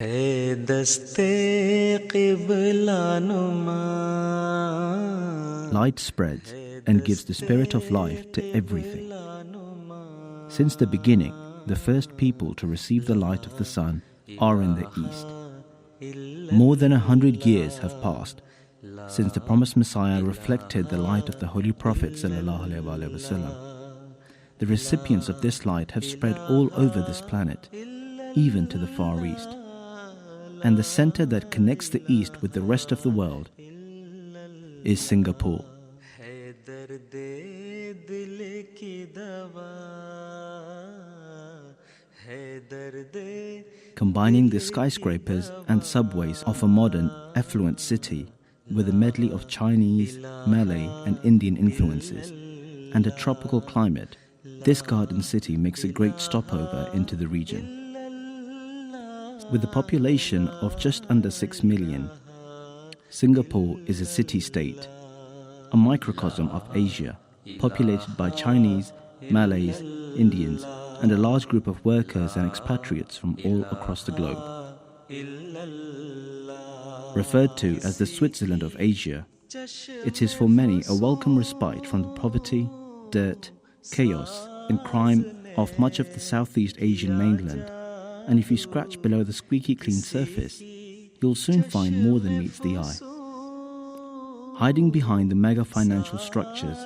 है दस्ते क़िबला नुमा. Light spreads and gives the spirit of life to everything. Since the beginning, the first people to receive the light of the sun are in the east. More than 100 years have passed since the promised Messiah reflected the light of the Holy Prophet ﷺ. The recipients of this light have spread all over this planet, even to the Far East. And the center that connects the East with the rest of the world is Singapore. Combining the skyscrapers and subways of a modern, affluent city with a medley of Chinese, Malay and Indian influences and a tropical climate, this garden city makes a great stopover into the region. With a population of just under 6 million, Singapore is a city-state, a microcosm of Asia, populated by Chinese, Malays, Indians, and a large group of workers and expatriates from all across the globe. Referred to as the Switzerland of Asia, it is for many a welcome respite from the poverty, dirt, chaos, and crime of much of the Southeast Asian mainland. And if you scratch below the squeaky clean surface, you'll soon find more than meets the eye. Hiding behind the mega financial structures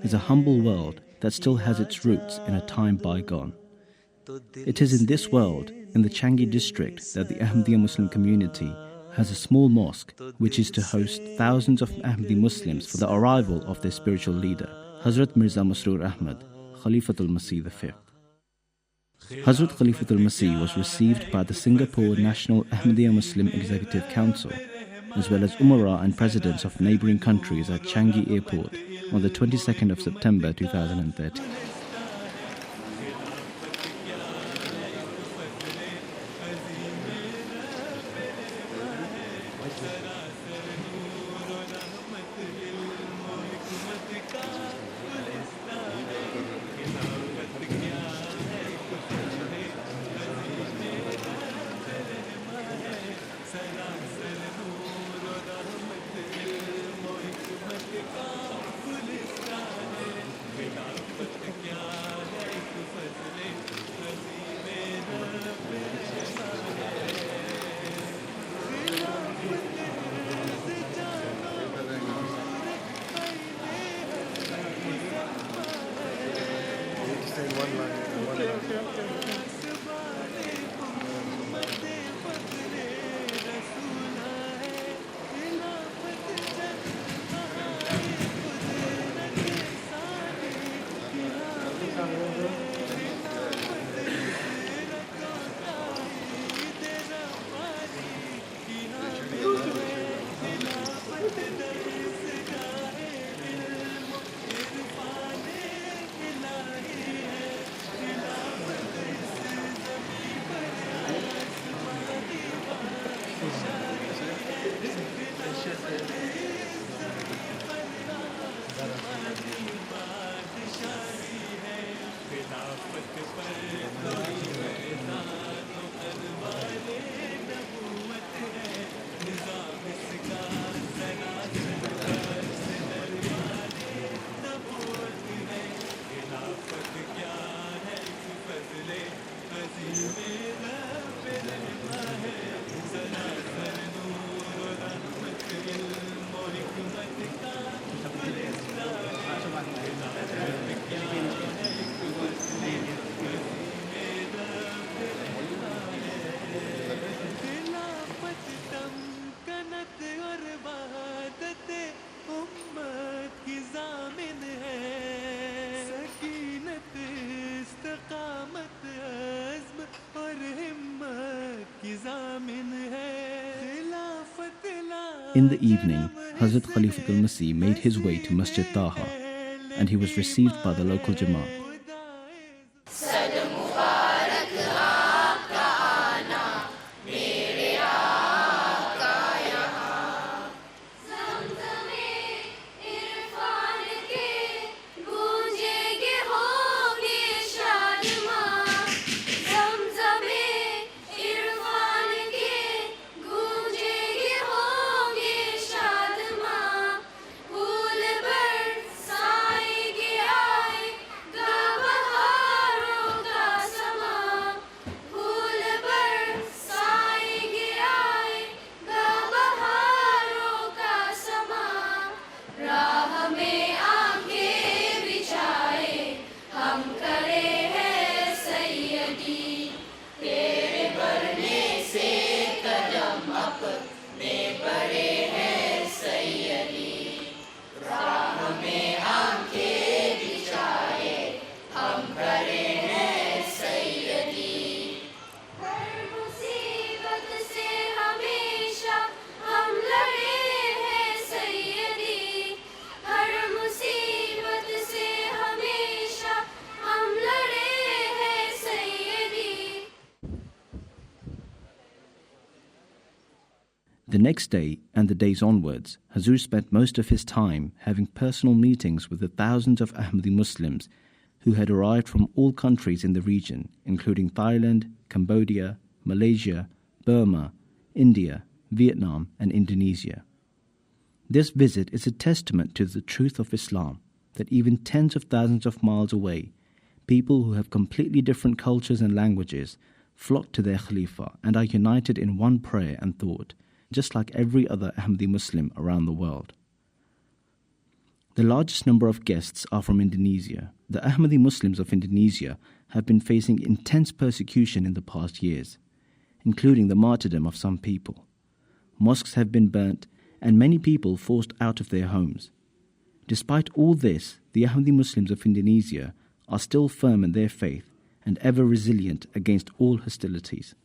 is a humble world that still has its roots in a time bygone. It is in this world, in the Changi district, that the Ahmadiyya Muslim community has a small mosque which is to host thousands of Ahmadi Muslims for the arrival of their spiritual leader, Hadhrat Mirza Masroor Ahmad Khalifatul Masih V. Hadhrat Khalifatul Masih was received by the Singapore National Ahmadiyya Muslim Executive Council, as well as Umara and presidents of neighbouring countries at Changi Airport on the 22nd of September 2013. In the evening, Hadhrat Khalifatul Masih made his way to Masjid Taha, and he was received by the local Jamaat. The next day and the days onwards, Hazur spent most of his time having personal meetings with the thousands of Ahmadi Muslims who had arrived from all countries in the region, including Thailand, Cambodia, Malaysia, Burma, India, Vietnam, and Indonesia. This visit is a testament to the truth of Islam, that even tens of thousands of miles away, people who have completely different cultures and languages flock to their Khalifa and are united in one prayer and thought, just like every other Ahmadi Muslim around the world. The largest number of guests are from Indonesia. The Ahmadi Muslims of Indonesia have been facing intense persecution in the past years, including the martyrdom of some people. Mosques have been burnt and many people forced out of their homes. Despite all this, the Ahmadi Muslims of Indonesia are still firm in their faith and ever resilient against all hostilities.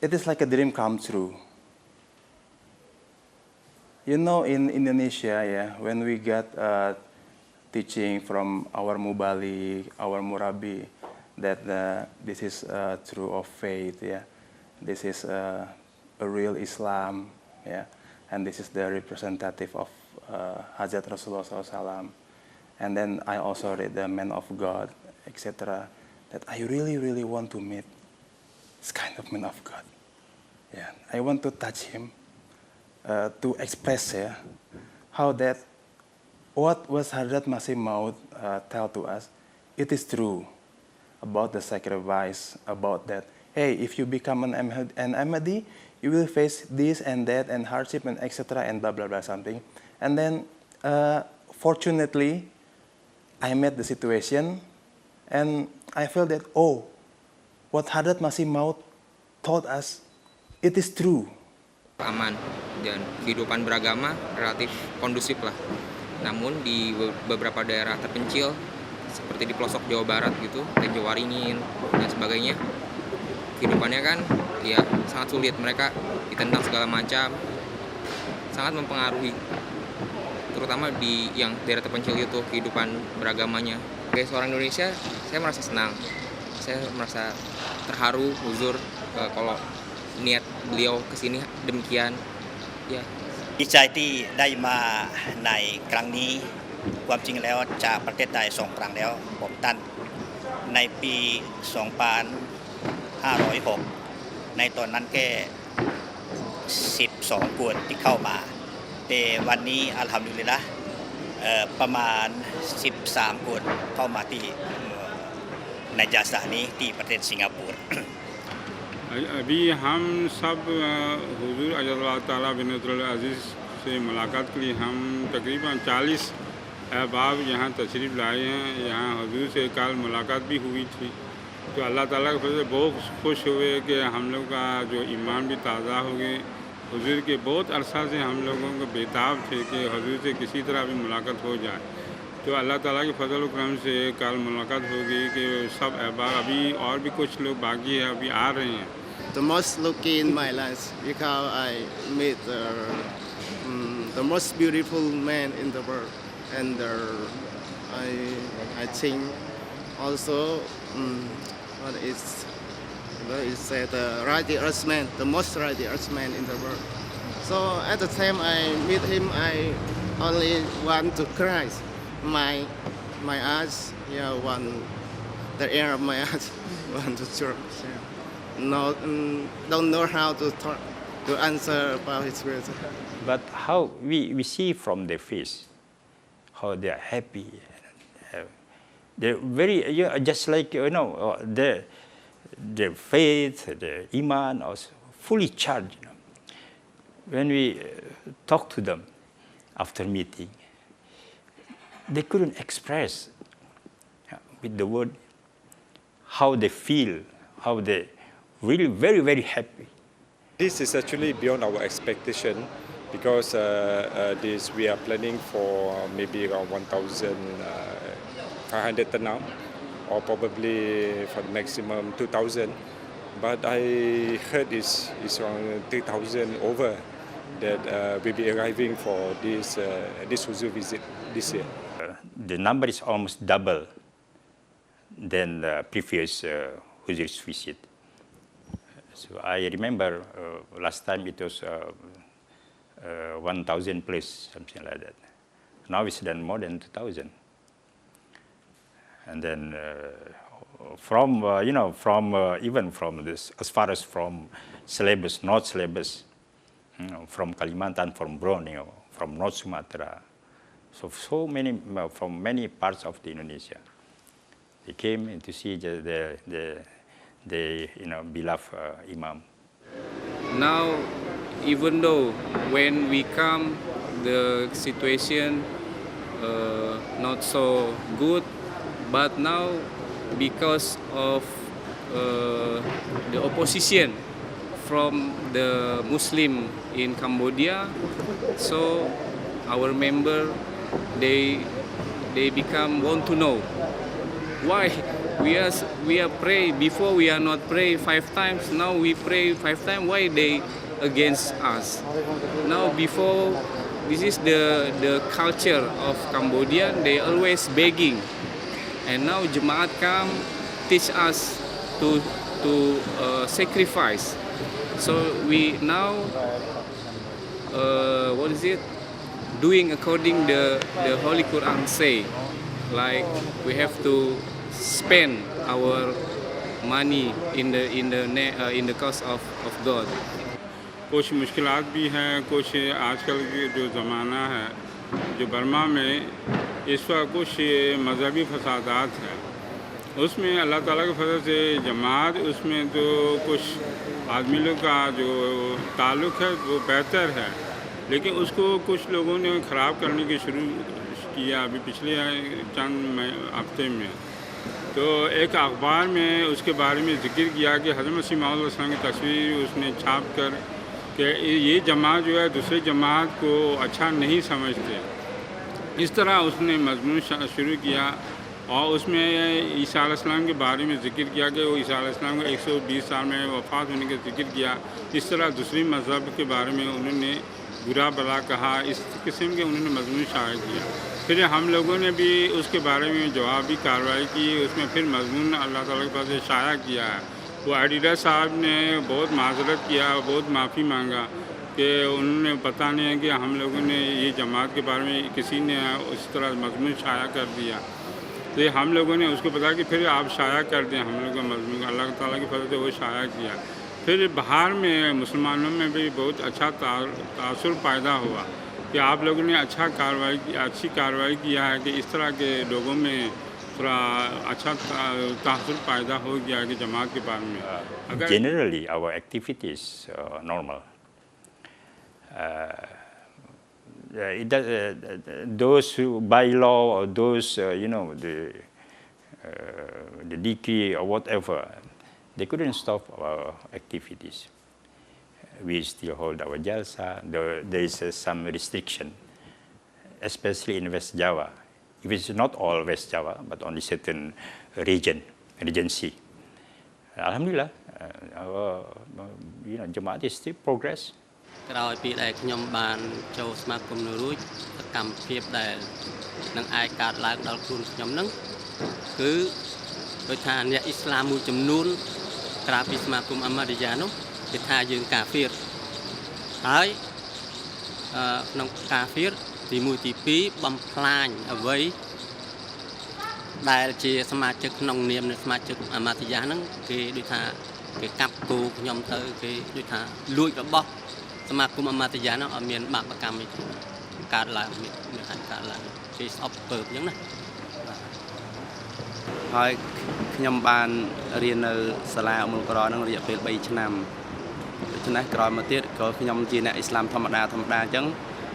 It is like a dream come true. You know, in Indonesia, when we get teaching from our mubali, our murabi, that this is true of faith, this is a real Islam, and this is the representative of Hadhrat Rasulullah SAW. And then I also read the Man of God, etc. That I really, really want to meet this kind of Man of God. I want to touch him, to express how that what was Hadhrat Masih Maud tell to us, it is true about the sacrifice, about that, hey, if you become an Ahmadi, you will face this and that and hardship and etc. and blah, blah, blah, something. And then, fortunately, I met the situation and I felt that, oh, what Hadhrat Masih Maud taught us, it is true. Aman dan kehidupan beragama relatif kondusif lah. Namun di beberapa daerah terpencil seperti di pelosok Jawa Barat gitu, Tanjung Waringin dan sebagainya, kehidupannya kan ya sangat sulit. Mereka ditentang segala macam, sangat mempengaruhi, terutama di yang daerah terpencil itu kehidupan beragamanya. Sebagai seorang Indonesia, saya merasa senang, saya merasa terharu, huzur kalau niat beliau kesini demikian, ya. ดีใจที่ได้มาในครั้งนี้ความจริงแล้วจากประเทศไทย2 ครั้งแล้วผมท่านในปี 2506 ในตอนนั้นแค่12 คนที่เข้ามาแต่วันนี้อัลฮัมดุลิลละห์ประมาณ13 คนเข้ามาที่ในจาสานี้ที่ประเทศสิงคโปร์ अभी हम सब हुजूर अल्लाह ताला बिन अज़ीज़ से मुलाकात के लिए हम तकरीबन 40 अहबाब यहाँ तशरीफ़ लाए हैं। यहाँ हुजूर से कल मुलाकात भी हुई थी, तो अल्लाह ताला के फज़ल से बहुत खुश हुए कि हम लोग का जो ईमान भी ताज़ा हो गए। हुजूर के बहुत अरसा से हम लोगों को बेताब थे कि हुजूर से किसी तरह भी मुलाकात हो जाए, तो अल्लाह ताला के फजल करम से कल मुलाकात हो गई कि सब अहबाब, अभी और भी कुछ लोग बाकी है, अभी आ रहे हैं। The most lucky in my life because I met the most beautiful man in the world, and I think also what is said the righteous man, the most righteous man in the world. So at the time I meet him, I only want to cry. My eyes, the air of my eyes want to drop. No, don't know how to talk, to answer about his words. But how we see from their face, how they are happy. They're very, just like, their faith, their iman is fully charged. When we talk to them after meeting, they couldn't express with the word how they feel, how they really very, very happy. This is actually beyond our expectation because we are planning for maybe around 1,500 now, or probably for the maximum 2,000. But I heard it's around 3,000 over that will be arriving for this Huzur visit this year. The number is almost double than the previous Huzur's visit. So I remember last time it was 1,000 plus, something like that. Now it's done more than 2,000. And then from even from this, as far as from Celebes, North Celebes, from Kalimantan, from Borneo, from North Sumatra, so many from many parts of the Indonesia, they came to see the beloved Imam. Now, even though when we come, the situation not so good, but now because of the opposition from the Muslim in Cambodia, so our member they want to know why we are pray before. We are not pray 5 times, now we pray 5 times. Why they against us? Now before, this is the culture of Cambodia, they always begging, and now Jemaat come teach us to sacrifice. So we now doing according the Holy Quran say, like we have to spend our money in the cause of God. कुछ मुश्किलात भी हैं, कुछ आजकल की जो ज़माना है, जो बर्मा में इस वक्त कुछ मजहबी फसादात हैं, उसमें अल्लाह ताला के फजल से जमात, उसमें तो कुछ आदमी लोग का जो ताल्लुक़ है वो बेहतर है, लेकिन उसको कुछ लोगों ने ख़राब करने की शुरू किया अभी पिछले चंद हफ्ते में। तो एक अखबार में उसके बारे में ज़िक्र किया कि हज़रत मसीह मौऊद की तस्वीर उसने छाप कर कि ये जमात जो है दूसरे जमात को अच्छा नहीं समझते, इस तरह उसने मजमून शुरू किया और उसमें ईसा अलैहिस्सलाम के बारे में ज़िक्र किया कि वो ईसा अलैहिस्सलाम को 120 साल में वफ़ात होने का ज़िक्र किया। इस तरह दूसरी मज़हब के बारे में उन्होंने बुरा भला कहा, इस किस्म के उन्होंने मजमून शाया किया। फिर हम लोगों ने भी उसके बारे में जवाबी कार्रवाई की, उसमें फिर मजमून अल्लाह ताला के पास शाया किया है। वो एडिटर साहब ने बहुत माजरत किया, बहुत माफ़ी मांगा कि उन्होंने पता नहीं है कि हम लोगों ने ये जमात के बारे में किसी ने उस तरह मजमून शाया कर दिया। तो हम लोगों ने उसको पता कि फिर आप शाया कर दें, हम लोग का मजमून अल्लाह ताला की फजल से वो शाया किया। फिर बाहर में मुसलमानों में भी बहुत अच्छा तासुर पैदा हुआ कि आप लोगों ने अच्छी कार्रवाई किया है कि इस तरह के लोगों में थोड़ा अच्छा तासुर पैदा हो गया कि जमात के बारे में। Generally, our activities are normal. Those who by law or those the decree or whatever, they couldn't stop our activities. We still hold our jalsa. There is some restriction, especially in West Java. If it's not all West Java, but only certain regency. Alhamdulillah, our Jamaat is still progress. ក្រោយពីដែលខ្ញុំបានចូលស្មាគមនៅរួចសកម្មភាពដែលនឹងអាចកើតឡើងដល់ខ្លួនខ្ញុំនឹងគឺដោយថាអ្នកអ៊ីស្លាមមួយចំនួនក្រៅពីស្មាគមអាម៉ាឌីយ៉ានោះគេថាយើងកាហ្វៀរហើយក្នុងកាហ្វៀរទី1ទី2បំផ្លាញអ្វីដែលជាសមាជិកក្នុងនាមនៃសមាជិកអាម៉ាឌីយ៉ាហ្នឹងគេដូចថាគេកាប់គោខ្ញុំទៅគេដូចថាលួចរបស់សមាគមអាម៉ាឌីយ៉ានោះអត់មានបាបកម្មទេកើតឡើងមានអាចកើតឡើងគេស្អប់ពើបអញ្ចឹងណាហើយខ្ញុំបានរៀននៅសាលាអមុលក្រហ្នឹងរយៈពេល3ឆ្នាំដូច្នេះក្រោយមកទៀតក៏ខ្ញុំជាអ្នកអ៊ីស្លាមធម្មតាអញ្ចឹង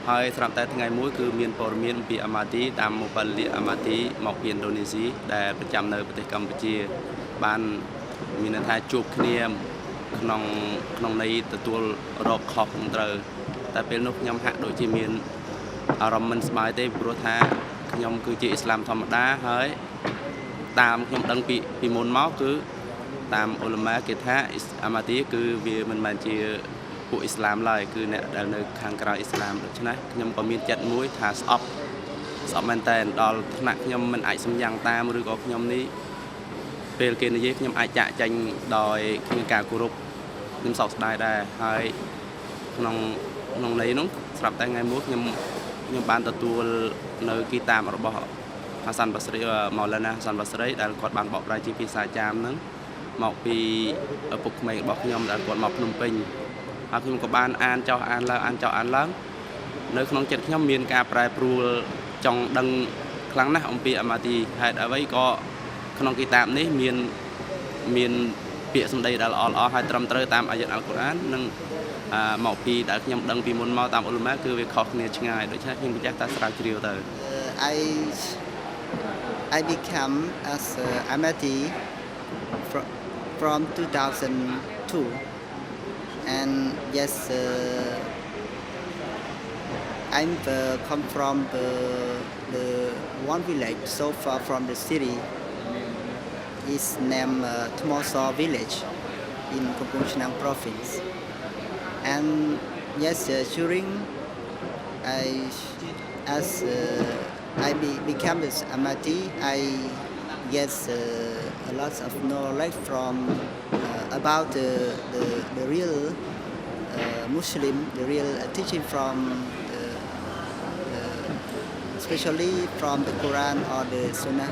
ហើយស្រាប់តែថ្ងៃមួយគឺមានព័ត៌មានពីអាម៉ាឌីតាមម៉ូបាលីអាម៉ាឌីមកពីឥណ្ឌូនេស៊ីដែលប្រចាំនៅប្រទេសកម្ពុជាបានមានន័យថាជួបគ្នាក្នុងន័យទទួលរកខុសត្រូវតែពេលនោះខ្ញុំហាក់ដូចជាមានអារម្មណ៍មិនស្បើយទេព្រោះថាខ្ញុំគឺជាអ៊ីស្លាមធម្មតាហើយតាមខ្ញុំដឹងពីមុនមកគឺតាមអ៊ុលម៉ាគេថាអាម៉ាឌីគឺវាមិនមែនជាពួកអ៊ីស្លាមឡើយគឺអ្នកដែលនៅខាងក្រៅអ៊ីស្លាមដូច្នេះខ្ញុំក៏មានចិត្តមួយថាស្អប់មែនតើដល់ថ្នាក់ខ្ញុំមិនអាចសម្យ៉ាងតាមឬក៏ខ្ញុំនេះពេលគេនិយាយខ្ញុំអាចចាក់ចាញ់ដោយគ្មានការគោរព ខ្ញុំសោកស្ដាយដែរហើយក្នុងន័យនោះស្រាប់តែថ្ងៃមួយខ្ញុំបានទទួលនៅគីតាមរបស់ហាសាន់បាស្រីម៉ៅឡាណាហាសាន់បាស្រីដែលគាត់បានបកប្រែជាភាសាចាមហ្នឹងមកពីឪពុកក្មេងរបស់ខ្ញុំដែលគាត់មកភ្នំពេញហើយខ្ញុំក៏បានអានចោះអានឡើងនៅក្នុងចិត្តខ្ញុំមានការប្រែប្រួលចង់ដឹងខ្លាំងណាស់អំពីអាម៉ាទីហេតុអ្វីក៏ក្នុងគីតាបនេះមានពាក្យសម្ដីដែលល្អហើយត្រឹមត្រូវតាមអាយ៉ាតអល់កុរអាននិងមកពីដែលខ្ញុំដឹងពីមុនមកតាមអ៊ុលម៉ាគឺវាខុសគ្នាឆ្ងាយដូច្នេះខ្ញុំចេះតែស្រាវជ្រាវទៅ I become as Ahmadi from 2002 and yes I'm come from the one village so far from the city is named Tmoso village in Kampong Chenang province and yes during I became this Ahmadi I get a lot of knowledge from about the real Muslim the real teaching from especially from the Quran or the Sunnah